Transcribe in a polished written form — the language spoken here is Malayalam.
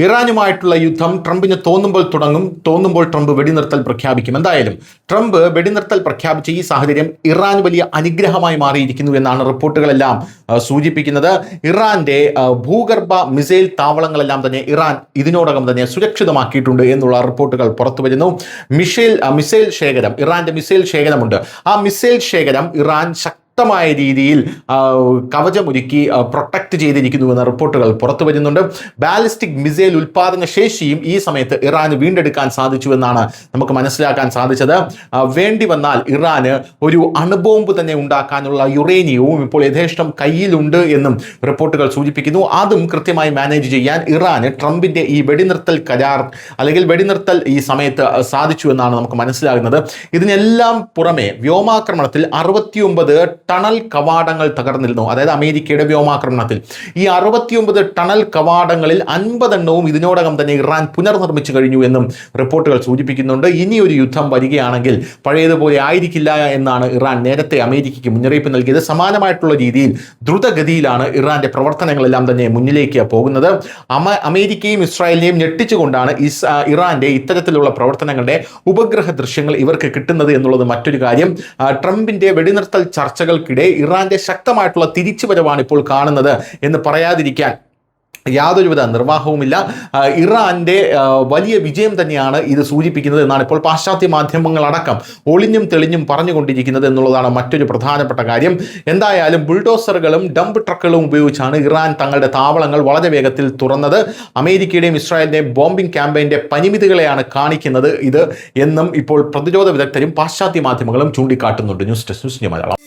ഇറാനുമായിട്ടുള്ള യുദ്ധം ട്രംപിന് തോന്നുമ്പോൾ തുടങ്ങും, തോന്നുമ്പോൾ ട്രംപ് വെടിനിർത്തൽ പ്രഖ്യാപിക്കും. എന്തായാലും ട്രംപ് വെടിനിർത്തൽ പ്രഖ്യാപിച്ച ഈ സാഹചര്യം ഇറാൻ വലിയ അനുഗ്രഹമായി മാറിയിരിക്കുന്നു എന്നാണ് റിപ്പോർട്ടുകളെല്ലാം സൂചിപ്പിക്കുന്നത്. ഇറാന്റെ ഭൂഗർഭ മിസൈൽ താവളങ്ങളെല്ലാം തന്നെ ഇറാൻ ഇതിനോടകം തന്നെ സുരക്ഷിതമാക്കിയിട്ടുണ്ട് എന്നുള്ള റിപ്പോർട്ടുകൾ പുറത്തു വരുന്നു. മിസൈൽ ശേഖരം, ഇറാന്റെ മിസൈൽ ശേഖരമുണ്ട്. ആ മിസൈൽ ശേഖരം ഇറാൻ ശക്തമായ രീതിയിൽ കവചമൊരുക്കി പ്രൊട്ടക്ട് ചെയ്തിരിക്കുന്നുവെന്ന റിപ്പോർട്ടുകൾ പുറത്തു വരുന്നുണ്ട്. ബാലിസ്റ്റിക് മിസൈൽ ഉൽപാദന ശേഷിയും ഈ സമയത്ത് ഇറാന് വീണ്ടെടുക്കാൻ സാധിച്ചുവെന്നാണ് നമുക്ക് മനസ്സിലാക്കാൻ സാധിച്ചത്. വേണ്ടി വന്നാൽ ഇറാന് ഒരു അണുബോംബ് തന്നെ ഉണ്ടാക്കാനുള്ള യുറേനിയവും ഇപ്പോൾ യഥേഷ്ടം കയ്യിലുണ്ട് എന്നും റിപ്പോർട്ടുകൾ സൂചിപ്പിക്കുന്നു. അതും കൃത്യമായി മാനേജ് ചെയ്യാൻ ഇറാന് ട്രംപിന്റെ ഈ വെടിനിർത്തൽ കരാർ അല്ലെങ്കിൽ വെടിനിർത്തൽ ഈ സമയത്ത് സാധിച്ചു എന്നാണ് നമുക്ക് മനസ്സിലാകുന്നത്. ഇതിനെല്ലാം പുറമെ വ്യോമാക്രമണത്തിൽ 69 ടണൽ കവാടങ്ങൾ തകർന്നിരുന്നു. അതായത് അമേരിക്കയുടെ വ്യോമാക്രമണത്തിൽ ഈ 69 ടണൽ കവാടങ്ങളിൽ 50 എണ്ണവും ഇതിനോടകം തന്നെ ഇറാൻ പുനർനിർമ്മിച്ചു കഴിഞ്ഞു എന്നും റിപ്പോർട്ടുകൾ സൂചിപ്പിക്കുന്നുണ്ട്. ഇനിയൊരു യുദ്ധം വരികയാണെങ്കിൽ പഴയതുപോലെ ആയിരിക്കില്ല എന്നാണ് ഇറാൻ നേരത്തെ അമേരിക്കയ്ക്ക് മുന്നറിയിപ്പ് നൽകിയത്. സമാനമായിട്ടുള്ള രീതിയിൽ ദ്രുതഗതിയിലാണ് ഇറാന്റെ പ്രവർത്തനങ്ങളെല്ലാം തന്നെ മുന്നിലേക്ക് പോകുന്നത്. അമേരിക്കയും ഇസ്രായേലിനെയും ഞെട്ടിച്ചുകൊണ്ടാണ് ഇറാന്റെ ഇത്തരത്തിലുള്ള പ്രവർത്തനങ്ങളുടെ ഉപഗ്രഹ ദൃശ്യങ്ങൾ ഇവർക്ക് കിട്ടുന്നത് എന്നുള്ളത് മറ്റൊരു കാര്യം. ട്രംപിന്റെ വെടിനിർത്തൽ ചർച്ചകൾക്കിടെ ഇറാന്റെ ശക്തമായിട്ടുള്ള തിരിച്ചുവരവാണ് ഇപ്പോൾ കാണുന്നത് എന്ന് പറയാതിരിക്കാൻ യാതൊരുവിധ നിർവാഹവുമില്ല. ഇറാന്റെ വലിയ വിജയം തന്നെയാണ് ഇത് സൂചിപ്പിക്കുന്നത് എന്നാണ് ഇപ്പോൾ പാശ്ചാത്യ മാധ്യമങ്ങളടക്കം ഒളിഞ്ഞും തെളിഞ്ഞും പറഞ്ഞുകൊണ്ടിരിക്കുന്നത് എന്നുള്ളതാണ് മറ്റൊരു പ്രധാനപ്പെട്ട കാര്യം. എന്തായാലും ബുൾഡോസറുകളും ഡംപ് ട്രക്കുകളും ഉപയോഗിച്ചാണ് ഇറാൻ തങ്ങളുടെ താവളങ്ങൾ വളരെ വേഗത്തിൽ തുറന്നത്. അമേരിക്കയുടെയും ഇസ്രായേലിന്റെയും ബോംബിംഗ് ക്യാമ്പയിന്റെ പരിമിതികളെയാണ് കാണിക്കുന്നത് ഇത് എന്നും ഇപ്പോൾ പ്രതിരോധ വിദഗ്ധരും പാശ്ചാത്യ മാധ്യമങ്ങളും ചൂണ്ടിക്കാട്ടുന്നുണ്ട്. News desk, news Malayalam.